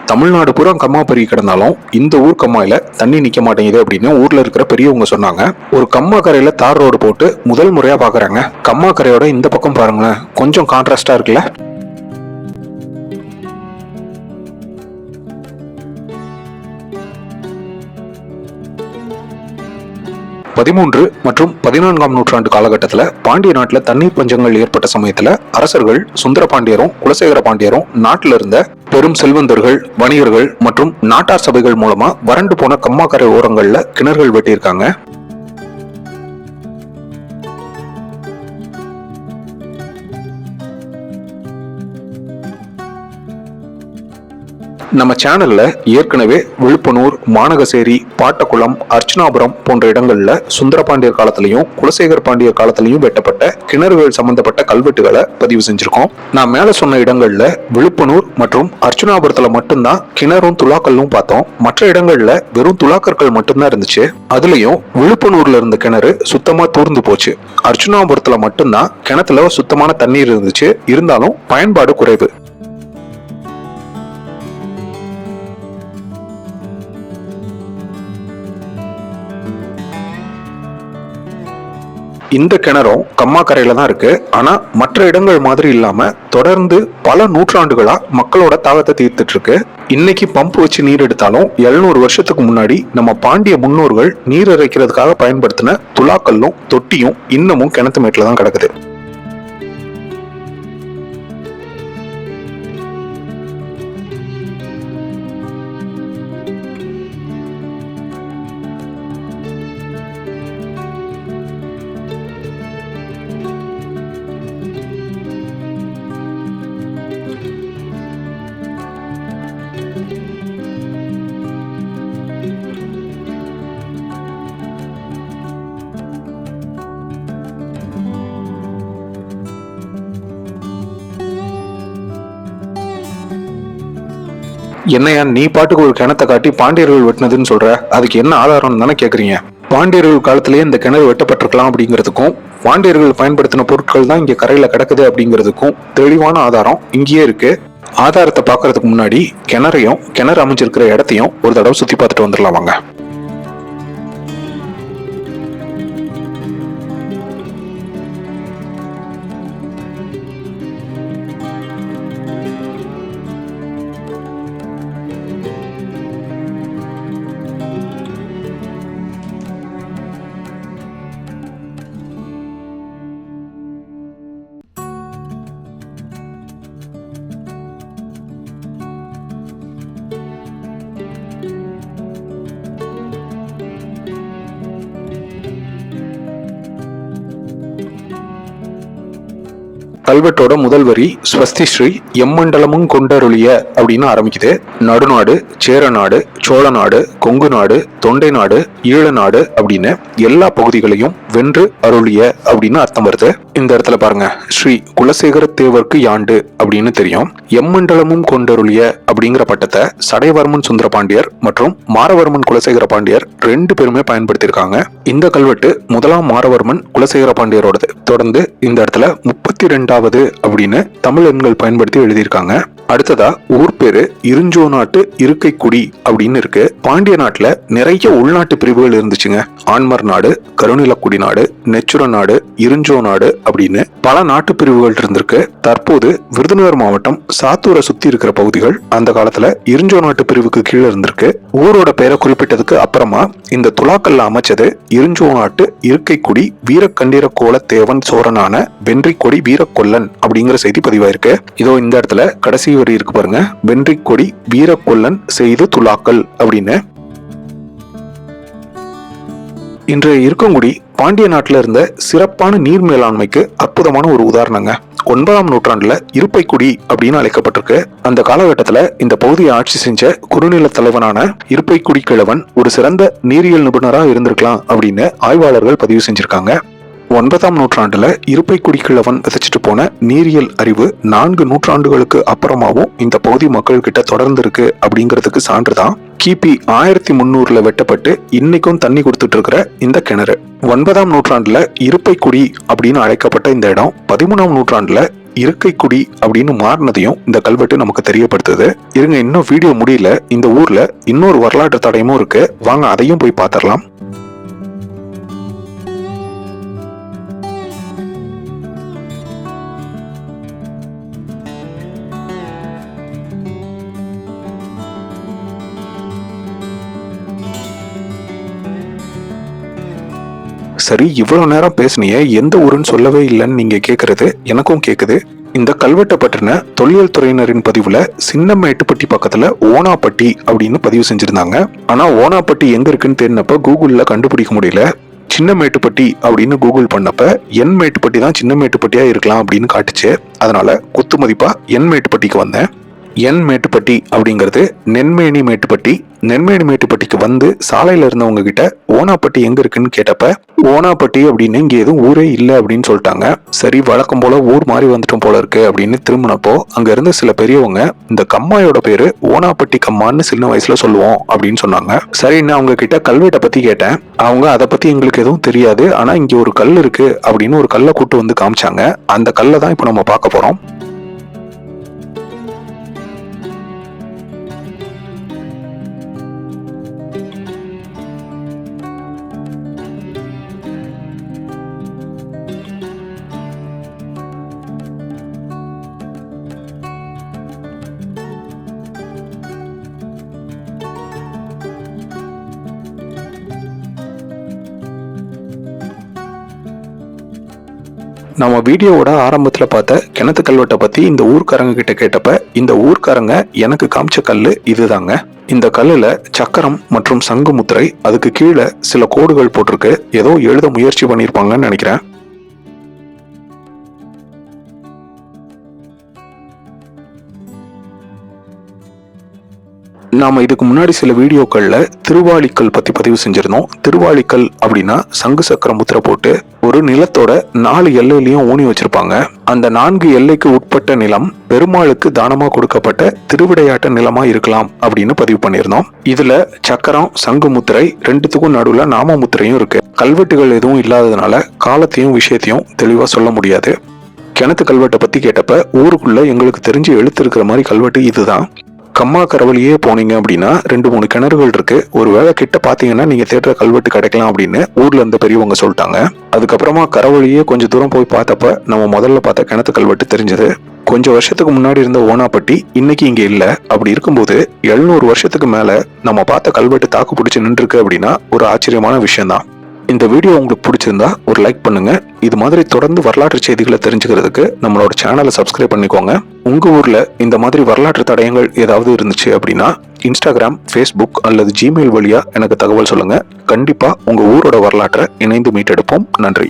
தமிழ்நாடு பூரா கம்மா பெருகி கிடந்தாலும் இந்த ஊர் கம்மாயில தண்ணி நிக்க மாட்டேங்குது அப்படின்னு ஊர்ல இருக்கிற பெரியவங்க சொன்னாங்க. ஒரு கம்மா கரையில தார் ரோடு போட்டு முதல் முறையா பாக்குறாங்க. கம்மா கரையோட இந்த பக்கம் பாருங்களேன், கொஞ்சம் கான்ட்ராஸ்டா இருக்குல்ல. 13 மற்றும் 14ஆம் நூற்றாண்டு காலகட்டத்தில் பாண்டிய நாட்டில் தண்ணீர் பஞ்சங்கள் ஏற்பட்ட சமயத்தில் அரசர்கள் சுந்தர பாண்டியரும் குலசேகர பாண்டியரும் நாட்டில் இருந்த பெரும் செல்வந்தர்கள், வணிகர்கள் மற்றும் நாட்டார் சபைகள் மூலமா வறண்டு போன கம்மாக்கரை ஓரங்கள்ல கிணறுகள் வெட்டியிருக்காங்க. நம்ம சேனல்ல ஏற்கனவே விழுப்புணூர், மானகசேரி, பாட்டக்குளம், அர்ச்சனாபுரம் போன்ற இடங்கள்ல சுந்தரபாண்டியர் காலத்திலையும் குலசேகர பாண்டியர் காலத்திலையும் வெட்டப்பட்ட கிணறுகள் சம்பந்தப்பட்ட கல்வெட்டுகளை பதிவு செஞ்சிருக்கோம். நான் மேல சொன்ன இடங்கள்ல விழுப்புணூர் மற்றும் அர்ச்சனாபுரத்துல மட்டும்தான் கிணறும் துலாக்கல்லும் பார்த்தோம். மற்ற இடங்கள்ல வெறும் துலாக்கற்கள் மட்டும்தான் இருந்துச்சு. அதுலயும் விழுப்புணூர்ல இருந்த கிணறு சுத்தமா தூர்ந்து போச்சு. அர்ச்சனாபுரத்துல மட்டும்தான் கிணத்துல சுத்தமான தண்ணீர் இருந்துச்சு, இருந்தாலும் பயன்பாடு குறைவு. இந்த கிணறும் கம்மாக்கரையில தான் இருக்கு. ஆனா மற்ற இடங்கள் மாதிரி இல்லாம தொடர்ந்து பல நூற்றாண்டுகளா மக்களோட தாகத்தை தீர்த்துட்டு இருக்கு. இன்னைக்கு பம்ப் வச்சு நீர் எடுத்தாலும் 700 வருஷத்துக்கு முன்னாடி நம்ம பாண்டிய முன்னோர்கள் நீர் இறைக்கிறதுக்காக பயன்படுத்தின துலாக்கல்லும் தொட்டியும் இன்னமும் கிணத்து மேட்ல தான் கிடக்குது. என்னையா நீ பாட்டுக்கு ஒரு கிணத்தை காட்டி பாண்டியர்கள் வெட்டினதுன்னு சொல்ற, அதுக்கு என்ன ஆதாரம் தானே கேக்குறீங்க? பாண்டியர்கள் காலத்திலேயே இந்த கிணறு வெட்டப்பட்டிருக்கலாம் அப்படிங்கிறதுக்கும் பாண்டியர்கள் பயன்படுத்தின பொருட்கள் தான் இங்க கரையில கிடக்குது அப்படிங்கிறதுக்கும் தெளிவான ஆதாரம் இங்கேயே இருக்கு. ஆதாரத்தை பாக்குறதுக்கு முன்னாடி கிணறையும் கிணறு அமைஞ்சிருக்கிற இடத்தையும் ஒரு தடவை சுத்தி பார்த்துட்டு வந்துடலாம் வாங்க. கல்வெட்டோட முதல் வரி ஸ்வஸ்தி ஸ்ரீ எம்மண்டலமும் கொண்டருளிய அப்படின்னு ஆரம்பிக்குது. நடுநாடு, சேரநாடு, சோழநாடு, கொங்கு நாடு, தொண்டை நாடு, ஈழ நாடு அப்படின்னு எல்லா பகுதிகளையும் வென்று அருளிய அப்படின்னு அர்த்தம் வருது. இந்த இடத்துல பாருங்க, ஸ்ரீ குலசேகர தேவர்க்கு யாண்டு அப்படின்னு தெரியும். எம்மண்டலமும் கொண்டருளிய அப்படிங்கிற பட்டத்தை சடையவர்மன் சுந்தர பாண்டியர் மற்றும் மாரவர்மன் குலசேகர பாண்டியர் 2 பேருமே பயன்படுத்தியிருக்காங்க. இந்த கல்வெட்டு முதலாம் மாரவர்மன் குலசேகர பாண்டியரோடது. தொடர்ந்து இந்த இடத்துல 32வது அப்படின்னு தமிழ் எண்கள் பயன்படுத்தி எழுதியிருக்காங்க. அடுத்ததா ஊர் பேரு இருஞ்சோ நாட்டு இருக்கைக்குடி அப்படின்னு இருக்கு. பாண்டிய நாட்டுல நிறைய உள்நாட்டு பிரிவுகள் இருந்துச்சுங்க. ஆன்மர் நாடு, கருநிலக்குடி நாடு, நெச்சுர நாடு, இருஞ்சோ நாடு அப்படின்னு பல நாட்டு பிரிவுகள் இருந்திருக்கு. தற்போது விருதுநகர் மாவட்டம் சாத்தூரை சுத்தி இருக்கிற பகுதிகள் அந்த காலத்துல இருஞ்சோ நாட்டு பிரிவுக்கு கீழே இருந்திருக்கு. ஊரோட பேரை குறிப்பிட்டதுக்கு அப்புறமா இந்த துலாக்கல்ல அமைச்சது இருஞ்சோ நாட்டு இருக்கைக்குடி வீரக்கண்டீர கோல தேவன் சோரனான வென்றிக்கொடி வீரக்கொல்லன் அப்படிங்கிற செய்தி பதிவாயிருக்கு. இதோ இந்த இடத்துல கடைசி வரி இருக்கு பாருங்க, வென்றிக்கொடி வீரக்கொல்லன் செய்து துலாக்கல் அப்படின்னு. இன்றைய இருக்கங்குடி பாண்டிய நாட்டில இருந்த சிறப்பான நீர் மேலாண்மைக்கு அற்புதமான ஒரு உதாரணங்க. 9ஆம் நூற்றாண்டுல இருப்பைக்குடி அப்படின்னு அழைக்கப்பட்டிருக்கு. அந்த காலகட்டத்துல இந்த பகுதியை ஆட்சி செஞ்ச குறுநில தலைவனான இருப்பைக்குடி கிழவன் ஒரு சிறந்த நீரியல் நிபுணரா இருந்திருக்கலாம் அப்படின்னு ஆய்வாளர்கள் பதிவு செஞ்சிருக்காங்க. 9ஆம் நூற்றாண்டுல இருப்பைக்குடி கிழவன் விதைச்சிட்டு போன நீரியல் அறிவு 4 நூற்றாண்டுகளுக்கு அப்புறமாவும் இந்த பகுதி மக்கள் கிட்ட தொடர்ந்து இருக்கு அப்படிங்கிறதுக்கு சான்றுதான் கிபி 1300 வெட்டப்பட்டு இன்னைக்கும் தண்ணி கொடுத்துட்டு இருக்கிற இந்த கிணறு. 9ஆம் நூற்றாண்டுல இருப்பைக்குடி அப்படின்னு அழைக்கப்பட்ட இந்த இடம் 13ஆம் நூற்றாண்டுல இருக்கைக்குடி அப்படின்னு மாறினதையும் இந்த கல்வெட்டு நமக்கு தெரியப்படுத்துது. இருங்க, இன்னும் வீடியோ முடியல. இந்த ஊர்ல இன்னொரு வரலாற்று தடயமும் இருக்கு, வாங்க அதையும் போய் பார்த்திடலாம். சரி, இவ்வளவு நேரம் பேசுனிய, எந்த ஊருன்னு சொல்லவே இல்லைன்னு நீங்க கேக்குறது எனக்கும் கேக்குது. இந்த கல்வெட்டை பற்றின தொல்லியல் துறையினரின் பதிவுல சின்னமேட்டுப்பட்டி பக்கத்துல ஓனாப்பட்டி அப்படின்னு பதிவு செஞ்சிருந்தாங்க. ஆனா ஓனாப்பட்டி எங்க இருக்குன்னு தேடினப்ப கூகுள்ல கண்டுபிடிக்க முடியல. சின்னமேட்டுப்பட்டி அப்படின்னு கூகுள் பண்ணப்ப என் மேட்டுப்பட்டி தான் சின்னமேட்டுப்பட்டியா இருக்கலாம் அப்படின்னு காட்டுச்சு. அதனால குத்து மதிப்பா என் மேட்டுப்பட்டிக்கு வந்தேன். என் மேட்டுப்பட்டி அப்படிங்கிறது நென்மேனி மேட்டுப்பட்டி. நென்மேனி மேட்டுப்பட்டிக்கு வந்து சாலையில இருந்தவங்க கிட்ட ஓனாப்பட்டி எங்க இருக்குன்னு கேட்டப்ப ஓனாப்பட்டி அப்படின்னு இங்க எதுவும் ஊரே இல்லை அப்படின்னு சொல்லிட்டாங்க. சரி, வழக்கம் போல ஊர் மாறி வந்துட்டோம் போல இருக்கு அப்படின்னு திரும்பினப்போ அங்க இருந்த சில பெரியவங்க இந்த கம்மாயோட பேரு ஓனாப்பட்டி கம்மான்னு சின்ன வயசுல சொல்லுவோம் அப்படின்னு சொன்னாங்க. சரின்னு அவங்க கிட்ட கல்வெட்டை பத்தி கேட்டேன். அவங்க அதை பத்தி எங்களுக்கு எதுவும் தெரியாது, ஆனா இங்க ஒரு கல் இருக்கு அப்படின்னு ஒரு கல்லை கூட்டு வந்து காமிச்சாங்க. அந்த கல்லை தான் இப்ப நம்ம பார்க்க போறோம். நம்ம வீடியோவோட ஆரம்பத்துல பார்த்த கிணத்து கல்வெட்டை பத்தி இந்த ஊர்க்காரங்க கிட்ட கேட்டப்ப இந்த ஊர்க்காரங்க எனக்கு காமிச்ச கல்லு இதுதாங்க. இந்த கல்லுல சக்கரம் மற்றும் சங்கு முத்திரை, அதுக்கு கீழே சில கோடுகள் போட்டிருக்கு. ஏதோ எழுத முயற்சி பண்ணிருப்பாங்கன்னு நினைக்கிறேன். நாம இதுக்கு முன்னாடி சில வீடியோக்கள்ல திருவாளிக்கல் பத்தி பதிவு செஞ்சிருந்தோம். திருவாளிக்கல் அப்படின்னா சங்கு சக்கர முத்திரை போட்டு ஒரு நிலத்தோட 4 எல்லையிலையும் ஊனி வச்சிருப்பாங்க. அந்த 4 எல்லைக்கு உட்பட்ட நிலம் பெருமாளுக்கு தானமா கொடுக்கப்பட்ட திருவிடையாட்ட நிலமா இருக்கலாம் அப்படின்னு பதிவு பண்ணியிருந்தோம். இதுல சக்கரம் சங்கு முத்திரை ரெண்டுத்துக்கும் நடுவுல நாம முத்திரையும் இருக்கு. கல்வெட்டுகள் எதுவும் இல்லாததுனால காலத்தையும் விஷயத்தையும் தெளிவா சொல்ல முடியாது. கிணத்து கல்வெட்டை பத்தி கேட்டப்ப ஊருக்குள்ள எங்களுக்கு தெரிஞ்சு எழுத்து இருக்கிற மாதிரி கல்வெட்டு இதுதான். கம்மா கரவழியே போனீங்க அப்படின்னா 2-3 கிணறுகள் இருக்கு. ஒரு வேளை கிட்ட பாத்தீங்கன்னா நீங்க தேடுற கல்வெட்டு கிடைக்கலாம் அப்படின்னு ஊர்ல இருந்த பெரியவங்க சொல்லிட்டாங்க. அதுக்கப்புறமா கரவழியே கொஞ்சம் தூரம் போய் பார்த்தப்ப நம்ம முதல்ல பார்த்த கிணத்து கல்வெட்டு தெரிஞ்சது. கொஞ்சம் வருஷத்துக்கு முன்னாடி இருந்த ஓனாப்பட்டி இன்னைக்கு இங்க இல்ல. அப்படி இருக்கும்போது 700 வருஷத்துக்கு மேல நம்ம பார்த்த கல்வெட்டு தாக்கு பிடிச்சு நின்று இருக்கு அப்படின்னா ஒரு ஆச்சரியமான விஷயம் தான். இந்த வீடியோ உங்களுக்கு பிடிச்சிருந்தா ஒரு லைக் பண்ணுங்க. இது மாதிரி தொடர்ந்து வரலாற்று செய்திகளை தெரிஞ்சுக்கிறதுக்கு நம்மளோட சேனலை சப்ஸ்கிரைப் பண்ணிக்கோங்க. உங்க ஊர்ல இந்த மாதிரி வரலாற்று தடயங்கள் ஏதாவது இருந்துச்சு அப்படின்னா இன்ஸ்டாகிராம், ஃபேஸ்புக் அல்லது ஜிமெயில் வழியா எனக்கு தகவல் சொல்லுங்க. கண்டிப்பா உங்க ஊரோட வரலாற்றை இணைந்து மீட்டெடுப்போம். நன்றி.